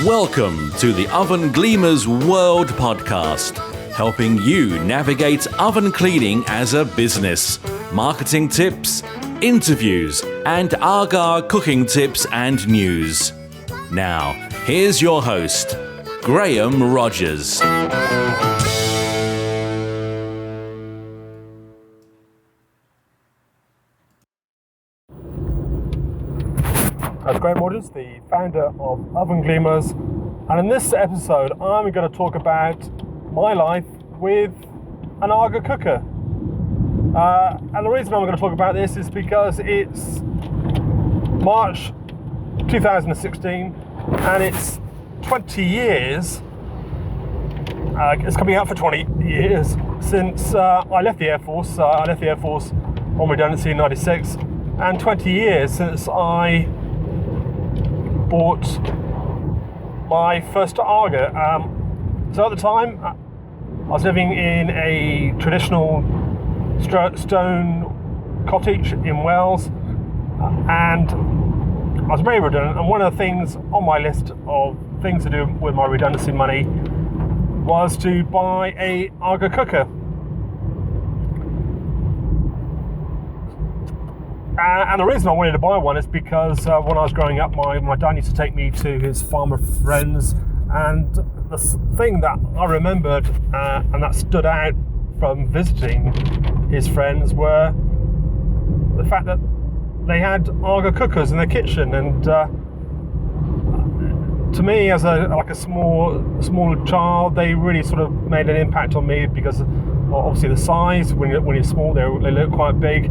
Welcome to the Oven Gleaner's World podcast, helping you navigate oven cleaning as a business, marketing tips, interviews, and AGA cooking tips and news. Now, here's your host, Graham Rogers. I'm Graham Rogers, the founder of Oven Gleaners, and in this episode I'm going to talk about my life with an AGA cooker. And the reason I'm going to talk about this is because it's March 2016 and it's 20 years, it's coming out for 20 years since I left the Air Force. I left the Air Force on redundancy in 96, and 20 years since I bought my first AGA. So at the time, I was living in a traditional stone cottage in Wales, and I was very redundant. And one of the things on my list of things to do with my redundancy money was to buy a AGA cooker. And the reason I wanted to buy one is because when I was growing up, my dad used to take me to his farmer friends, and the thing that I remembered and that stood out from visiting his friends were the fact that they had AGA cookers in their kitchen. And to me, as a small child, they really sort of made an impact on me because obviously the size. When you're small, they look quite big.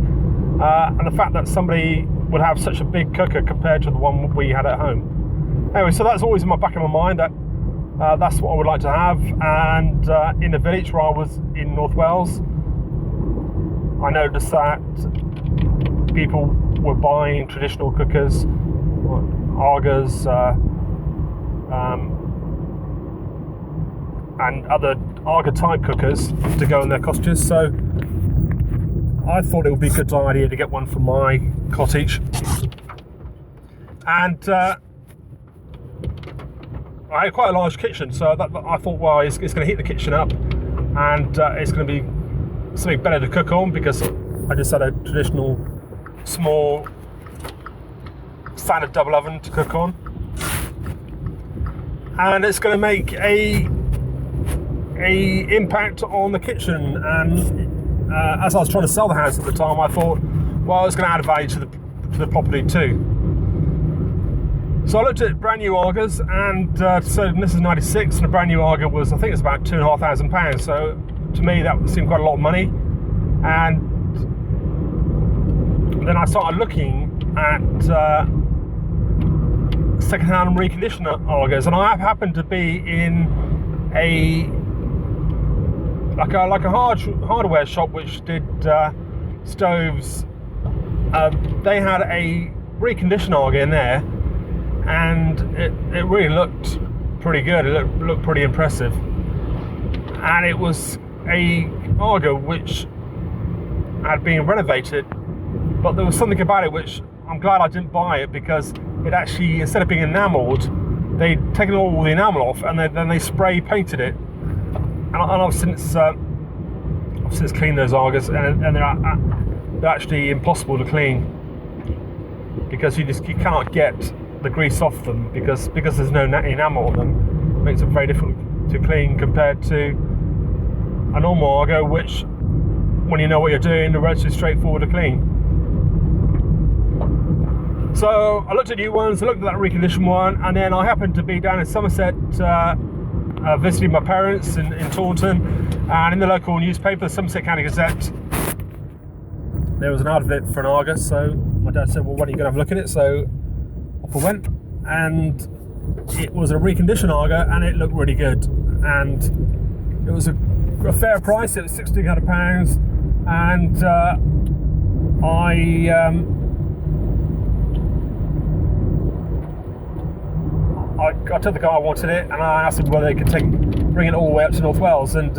And the fact that somebody would have such a big cooker compared to the one we had at home. Anyway, so that's always in my back of my mind, that that's what I would like to have. And in the village where I was in North Wales, I noticed that people were buying traditional cookers, AGAs, and other AGA type cookers to go in their cottages. So I thought it would be a good idea to get one for my cottage, and I had quite a large kitchen, so I thought, well, it's going to heat the kitchen up, and it's going to be something better to cook on, because I just had a traditional small standard double oven to cook on, and it's going to make a impact on the kitchen. And as I was trying to sell the house at the time, I thought, well, it's going to add value to the property too. So I looked at brand new AGAs, and so this is 96, and a brand new AGA was, I think it's about £2,500. So to me, that seemed quite a lot of money. And then I started looking at second-hand reconditioner AGAs, and I happened to be in a hardware shop which did stoves. They had a reconditioned AGA in there, and it really looked pretty good. It looked pretty impressive, and it was a AGA which had been renovated, but there was something about it which I'm glad I didn't buy it, because it actually, instead of being enamelled, they'd taken all the enamel off, and then they spray painted it. And I've since cleaned those AGAs, and they're actually impossible to clean, because you cannot get the grease off them, because there's no enamel on them. It makes them very difficult to clean compared to a normal AGA, which, when you know what you're doing, they're relatively straightforward to clean. So I looked at new ones, I looked at that reconditioned one, and then I happened to be down in Somerset visiting my parents in Taunton, and in the local newspaper, the Somerset County Gazette, there was an advert for an AGA. So my dad said, well, why don't you go and have a look at it? So off I went, and it was a reconditioned AGA, and it looked really good, and it was a fair price. It was £1,600, and I told the guy I wanted it, and I asked him whether they could bring it all the way up to North Wales, and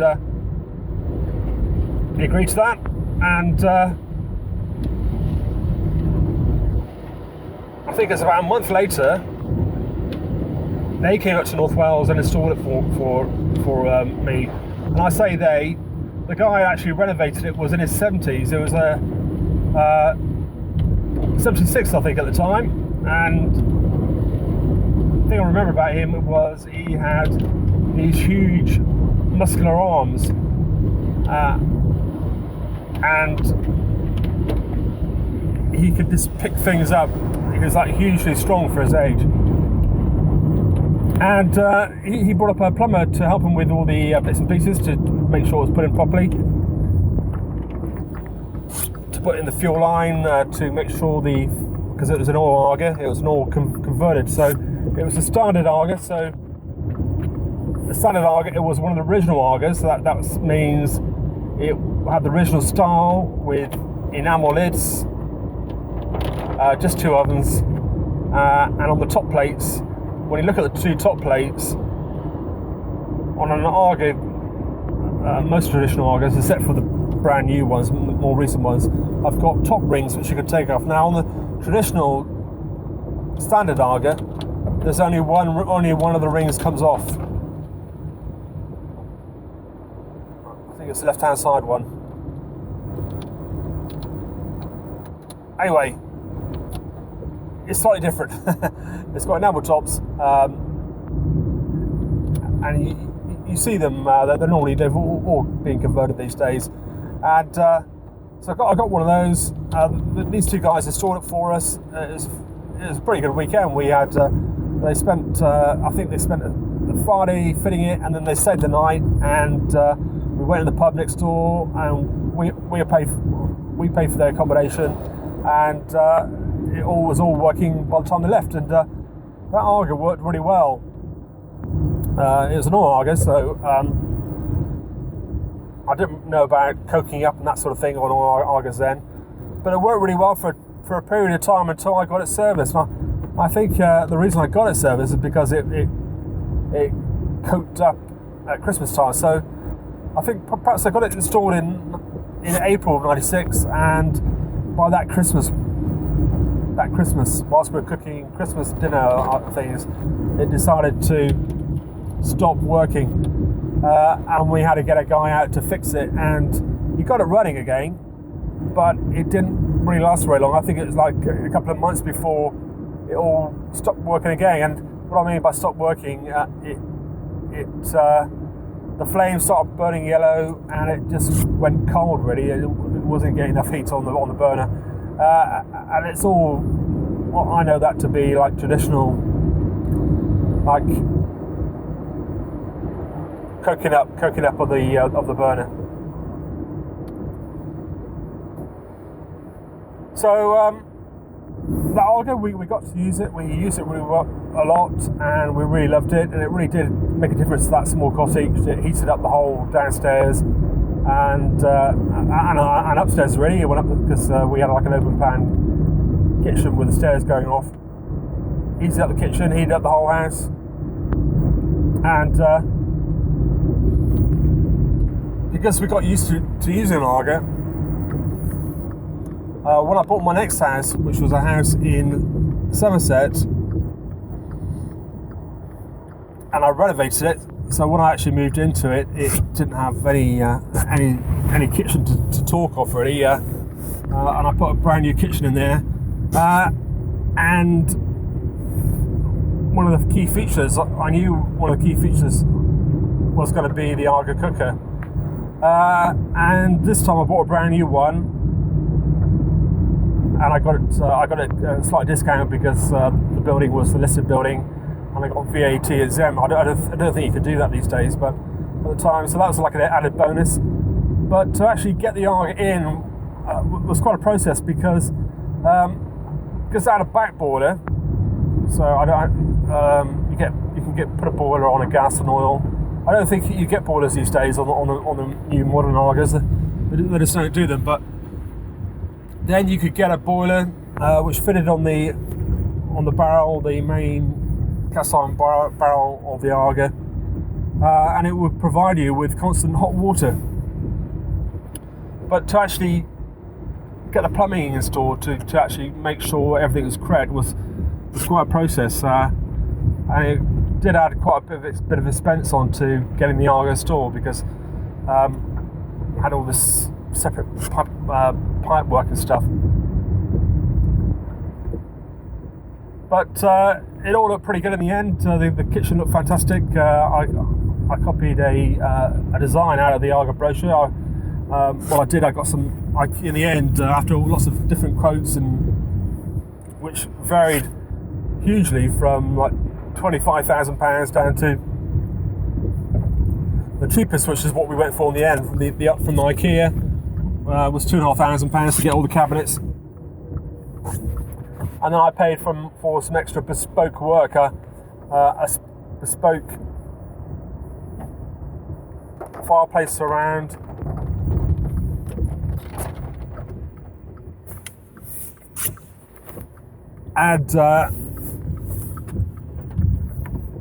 he agreed to that. And I think it's about a month later, they came up to North Wales and installed it for me. And I say they, the guy who actually renovated it was in his 70s. It was a 76, I think, at the time. And the thing I remember about him was he had these huge muscular arms, and he could just pick things up. He was like hugely strong for his age. And he brought up a plumber to help him with all the bits and pieces to make sure it was put in properly, to put in the fuel line, to make sure because it was an oil AGA, it was an oil converted, so it was a standard AGA. So the standard AGA, it was one of the original AGAs, so that means it had the original style with enamel lids, just 2 ovens, and on the top plates, when you look at the 2 top plates on an AGA, most traditional AGAs, except for the brand new ones, more recent ones, I've got top rings which you can take off. Now on the traditional standard AGA, there's only one of the rings comes off. I think it's the left-hand side one. Anyway, it's slightly different. It's got enamel tops, and you see them. They've all been converted these days, and so I got one of those. These 2 guys installed it for us. It was a pretty good weekend. We had I think they spent the Friday fitting it, and then they stayed the night, and we went in the pub next door, and we paid for their accommodation, and it was all working by the time they left, and that AGA worked really well. It was an oil AGA, so I didn't know about coking up and that sort of thing on oil AGAs then, but it worked really well for a period of time until I got it serviced. I think the reason I got it serviced is because it coked up at Christmas time. So I think perhaps I got it installed in April of '96, and by that Christmas, whilst we were cooking Christmas dinner things, it decided to stop working, and we had to get a guy out to fix it, and he got it running again, but it didn't really last very long. I think it was like a couple of months before it all stopped working again. And what I mean by stop working, the flames started burning yellow, and it just went cold. Really, it wasn't getting enough heat on the burner, and it's all. Well, I know that to be like traditional, like coking up of the burner. So the AGA, we got to use it. We used it really well, a lot, and we really loved it. And it really did make a difference to that small cottage. It heated up the whole downstairs and upstairs. Really, it went up because we had like an open plan kitchen with the stairs going off. Heated up the kitchen, heated up the whole house, and because we got used to using an AGA, when I bought my next house, which was a house in Somerset, and I renovated it, so when I actually moved into it, it didn't have any kitchen to talk of really, and I put a brand new kitchen in there, and one of the key features, I knew one of the key features was going to be the AGA cooker, and this time I bought a brand new one, and I got it a slight discount because the building was the listed building, and I got VAT exempt. I don't think you could do that these days, but at the time, so that was like an added bonus. But to actually get the AGA in was quite a process because I had a back boiler, so you can put a boiler on a gas and oil. I don't think you get boilers these days on the new modern AGAs. They just don't do them. But then you could get a boiler which fitted on the barrel, the main cast iron barrel of the AGA, and it would provide you with constant hot water. But to actually get the plumbing installed to actually make sure everything was correct was quite a process, and it did add quite a bit of expense onto getting the AGA installed, because I had all this separate pipe work and stuff. But it all looked pretty good in the end. The kitchen looked fantastic. I copied a design out of the AGA brochure. I got some, in the end, after lots of different quotes, and which varied hugely from like £25,000 down to the cheapest, which is what we went for in the end, from the AGA, was £2,500 to get all the cabinets. And then I paid for some extra bespoke work, a bespoke fireplace surround, and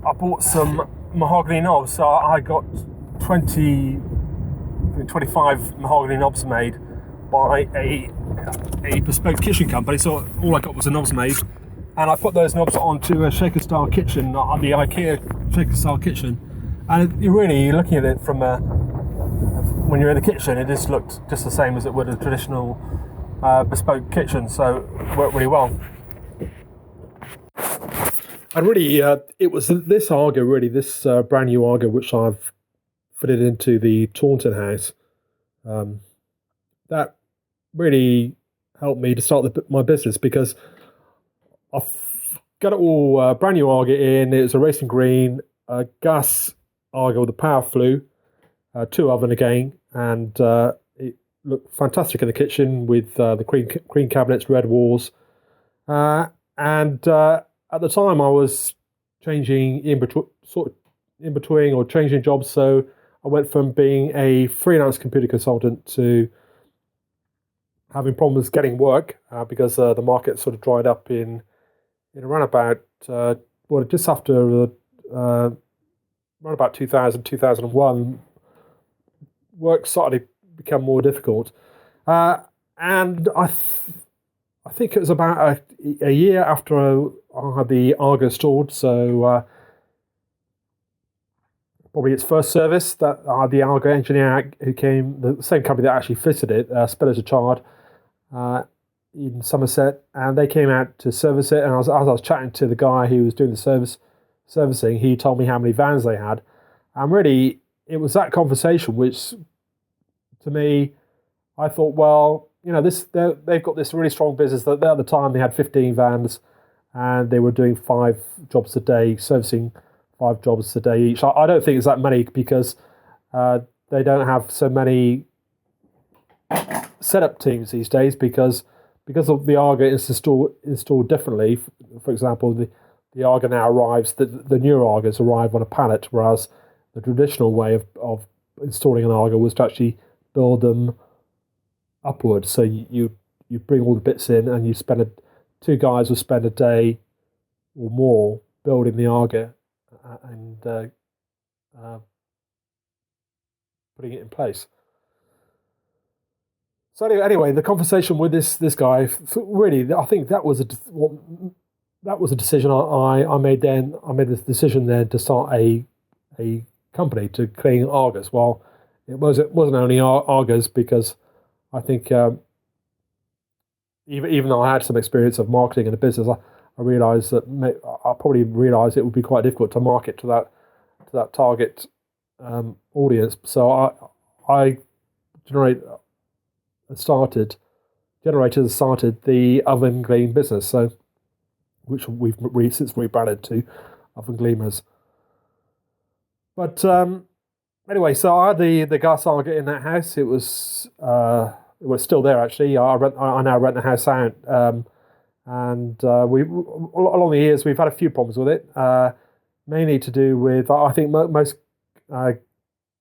I bought some mahogany knobs. So I got 25 mahogany knobs made by a bespoke kitchen company. So all I got was the knobs made, and I put those knobs onto a shaker style kitchen, on the IKEA shaker style kitchen. And you're looking at it from when you're in the kitchen, it just looked just the same as it would a traditional bespoke kitchen. So it worked really well. And really, it was this AGA, this brand new AGA, which I've fitted into the Taunton house, that really helped me to start my business, because I've got it all brand new AGA in. It was a racing green, gas AGA with a power flue, 2 oven again, and it looked fantastic in the kitchen with the cream cabinets, red walls, and at the time I was changing in between or changing jobs, so I went from being a freelance computer consultant to having problems getting work because the market sort of dried up in around about just after around about 2001. Work started to become more difficult, and I think it was about a year after I had the AGA installed, so probably its first service, that I had the AGA engineer who came, the same company that actually fitted it, Spillers Chard, in Somerset, and they came out to service it. And as I was chatting to the guy who was doing the servicing, he told me how many vans they had, and really it was that conversation which, to me, I thought, well, they've got this really strong business. That at the time they had 15 vans, and they were doing 5 jobs a day, servicing 5 jobs a day each. I don't think it's that many, because they don't have so many setup teams these days, because of the AGA is installed differently. For example, the AGA now arrives, the newer AGAs arrive on a pallet, whereas the traditional way of installing an AGA was to actually build them upwards. So you bring all the bits in, and you spend 2 guys will spend a day or more building the AGA and putting it in place. So anyway, the conversation with this guy, really, I think that was a decision I made then. I made this decision then to start a company to clean AGAs. Well, it wasn't only AGAs, because I think even though I had some experience of marketing in a business, I realised that I probably realised it would be quite difficult to market to that target audience. So I started the Oven Gleam business, so which we've since rebranded to Oven Gleamers. But anyway, so I had the gas AGA in that house. It was still there, actually. I now rent the house out, and we along the years we've had a few problems with it, mainly to do with, I think most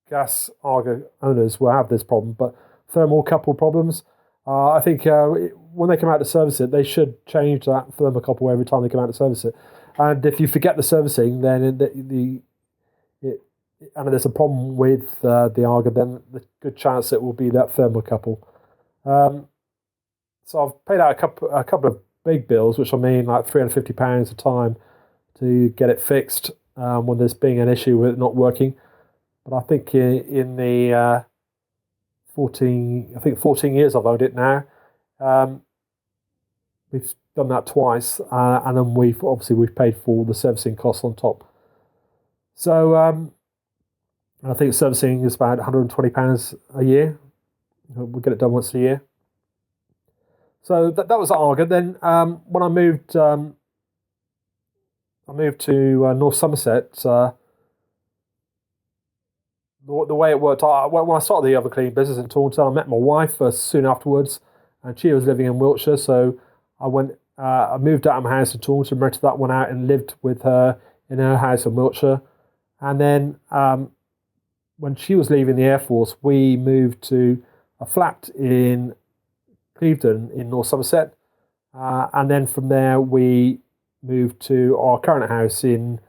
gas AGA owners will have this problem, but thermocouple problems. I think when they come out to service it, they should change that thermocouple every time they come out to service it. And if you forget the servicing, then and there's a problem with the AGA, then the good chance it will be that thermocouple. So I've paid out a couple of big bills, which I mean like £350 a time to get it fixed. when there's been an issue with it not working. But I think in the 14 years I've owned it now, we've done that twice, and then we've paid for the servicing costs on top. So I think servicing is about £120 a year. We get it done once a year. So that was at AGA. Then when I moved to North Somerset. The way it worked, when I started the oven cleaning business in Taunton, I met my wife soon afterwards, and she was living in Wiltshire. So I moved out of my house in Taunton, rented that one out, and lived with her in her house in Wiltshire. And then when she was leaving the Air Force, we moved to a flat in Clevedon in North Somerset, and then from there we moved to our current house in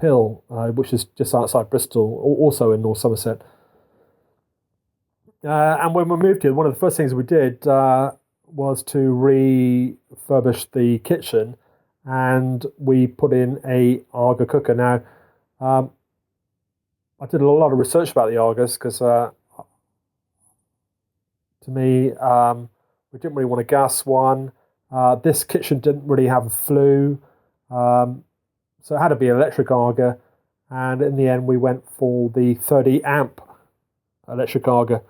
Pill, which is just outside Bristol, also in North Somerset. And when we moved here, one of the first things we did was to refurbish the kitchen, and we put in a AGA cooker. Now, I did a lot of research about the AGAs because, to me, we didn't really want a gas one. This kitchen didn't really have a flue. So it had to be an electric AGA, and in the end we went for the 30 amp electric AGA.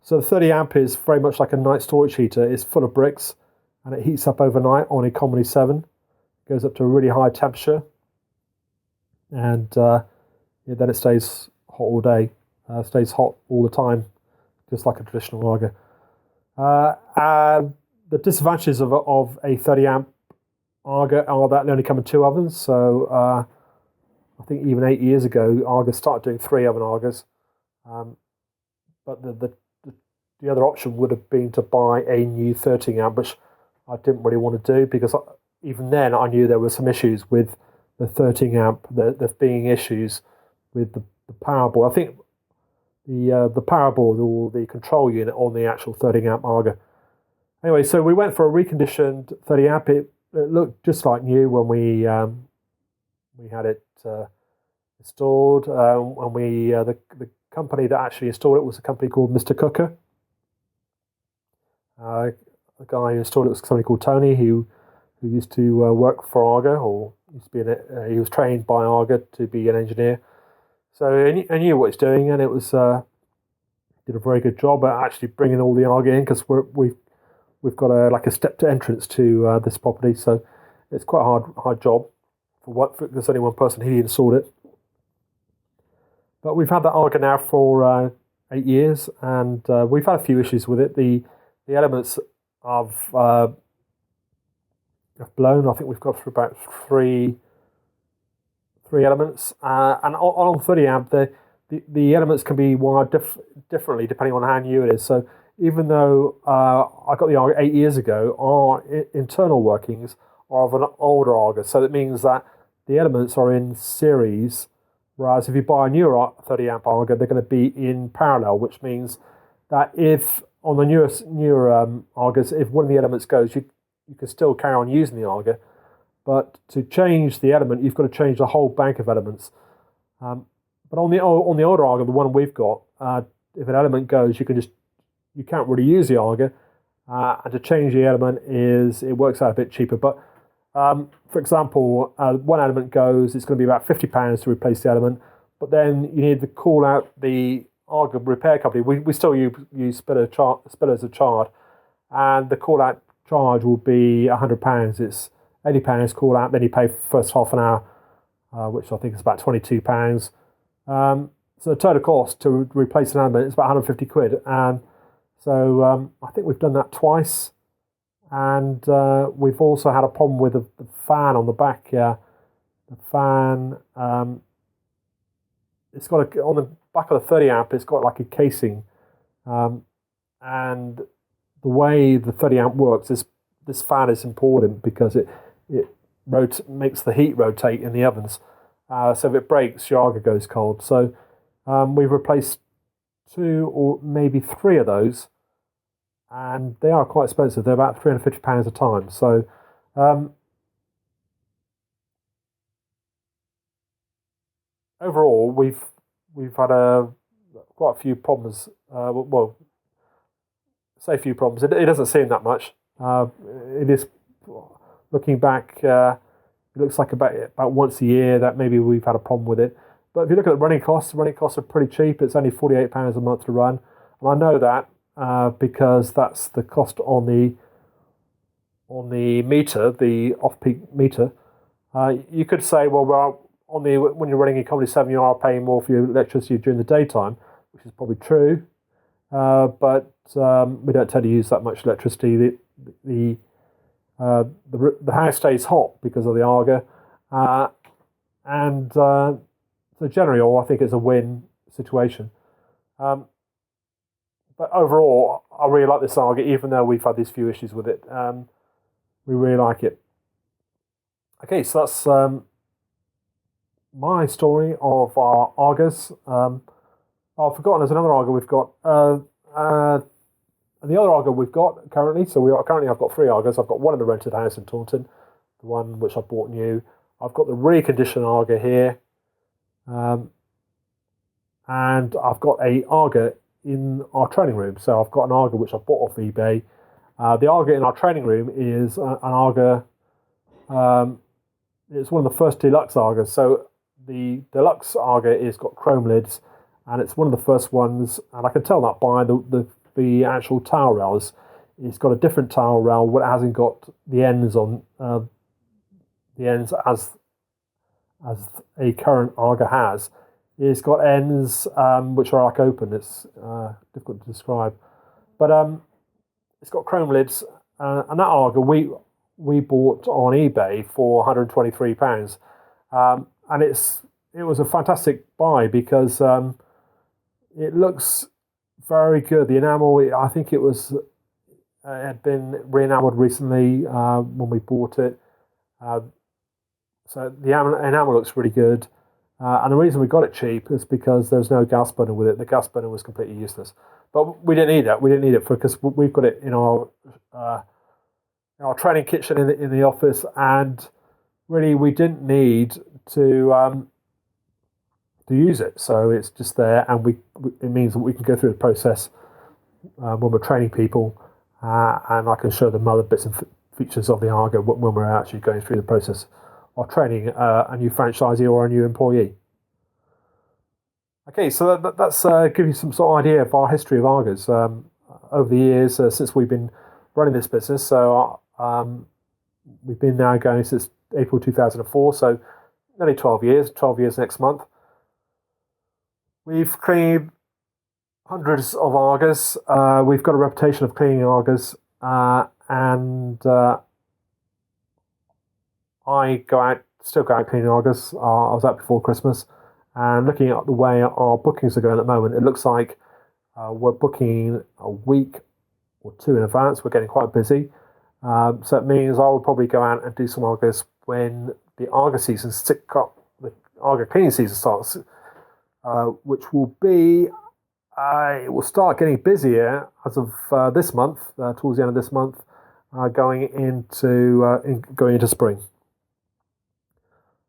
So the 30 amp is very much like a night storage heater. It's full of bricks, and it heats up overnight on economy 7. It goes up to a really high temperature, and then it stays hot all day. Stays hot all the time, just like a traditional AGA. The disadvantages of a 30 amp AGA are that they only come in 2 ovens. So I think even 8 years ago, AGA started doing 3 oven AGAs. But the other option would have been to buy a new 13 amp, which I didn't really want to do, because even then I knew there were some issues with the 13 amp. There being issues with the power board. I think the power board or the control unit on the actual 13 amp AGA. Anyway, so we went for a reconditioned 30 amp. It looked just like new when we had it installed. And the company that actually installed it was a company called Mr. Cooker. The guy who installed it was somebody called Tony, who used to work for AGA, or used to be he was trained by AGA to be an engineer. So I knew what he's doing, and it was did a very good job at actually bringing all the AGA in, because we've got a stepped entrance to this property, so it's quite a hard job for there's only one person. He installed it, but we've had that AGA now for 8 years, and we've had a few issues with it. The elements have blown. I think we've got through about three elements, and on 30 amp the elements can be wired differently depending on how new it is. So even though I got the AGA 8 years ago, our internal workings are of an older AGA. So that means that the elements are in series, whereas if you buy a newer 30 amp AGA, they're going to be in parallel, which means that if on the newer AGAs, if one of the elements goes, you can still carry on using the AGA. But to change the element, you've got to change the whole bank of elements. But on the older AGA, the one we've got, if an element goes, you can't really use the AGA, and to change the element it works out a bit cheaper. But for example, one element goes, it's going to be about £50 to replace the element, but then you need to call out the AGA repair company. We still use spitters of chard, and the call out charge will be £100. It's £80 call out, then you pay for the first half an hour, which I think is about £22. So the total cost to replace an element is about 150 quid, and so I think we've done that twice, and we've also had a problem with the fan on the back. The fan, it's got on the back of the 30 amp, it's got like a casing, and the way the 30 amp works is this fan is important because it makes the heat rotate in the ovens. So if it breaks, your AGA goes cold. So we've replaced 2 or maybe 3 of those, and they are quite expensive. They're about £350 a time. So overall, we've had quite a few problems. Well, say a few problems. It doesn't seem that much. It is, looking back, it looks like about once a year that maybe we've had a problem with it. But if you look at the running costs are pretty cheap. It's only £48 a month to run, and I know that because that's the cost on the meter, the off-peak meter. You could say, well, when you're running in Comedy 7, you are paying more for your electricity during the daytime, which is probably true. But we don't tend to use that much electricity. The house stays hot because of the AGA, and so generally, I think it's a win situation. But overall, I really like this AGA, even though we've had these few issues with it. We really like it. Okay, so that's my story of our AGAs. I've forgotten there's another AGA we've got. The other AGA we've got currently, I've got 3 AGAs. I've got one in the rented house in Taunton, the one which I bought new. I've got the reconditioned AGA here, and I've got a AGA in our training room. So I've got an AGA which I bought off eBay. The AGA in our training room is an AGA. It's one of the first deluxe AGAs. So the deluxe AGA is got chrome lids, and it's one of the first ones. And I can tell that by the actual towel rails. It's got a different towel rail. What it hasn't got the ends on the ends as a current AGA has. It's got ends which are like open. It's difficult to describe, but it's got chrome lids, and that AGA we bought on eBay for £123, and it was a fantastic buy because it looks very good. The enamel, I think it had been re-enameled recently when we bought it, so the enamel looks really good. And the reason we got it cheap is because there's no gas burner with it. The gas burner was completely useless. But we didn't need it. We didn't need it because we've got it in our training kitchen in the office, and really we didn't need to use it. So it's just there, and it means that we can go through the process when we're training people, and I can show them other bits and features of the AGA when we're actually going through the process of training a new franchisee or a new employee. Okay, so that's give you some sort of idea of our history of AGAs over the years since we've been running this business. So we've been now going since April 2004, so nearly 12 years next month. We've cleaned hundreds of AGAs. We've got a reputation of cleaning AGAs, and I still go out cleaning AGAs. I was out before Christmas, and looking at the way our bookings are going at the moment, it looks like we're booking a week or 2 in advance. We're getting quite busy. So it means I will probably go out and do some AGAs when the AGA season the AGA cleaning season starts, which will be, it will start getting busier as of this month, towards the end of this month, going into spring.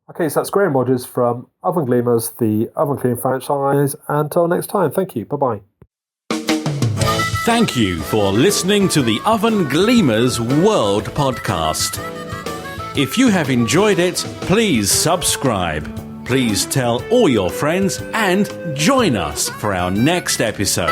Okay, so that's Graham Rogers from Oven Gleamers, the oven cleaning franchise. Until next time, thank you. Bye-bye. Thank you for listening to the Oven Gleamers World Podcast. If you have enjoyed it, please subscribe. Please tell all your friends and join us for our next episode.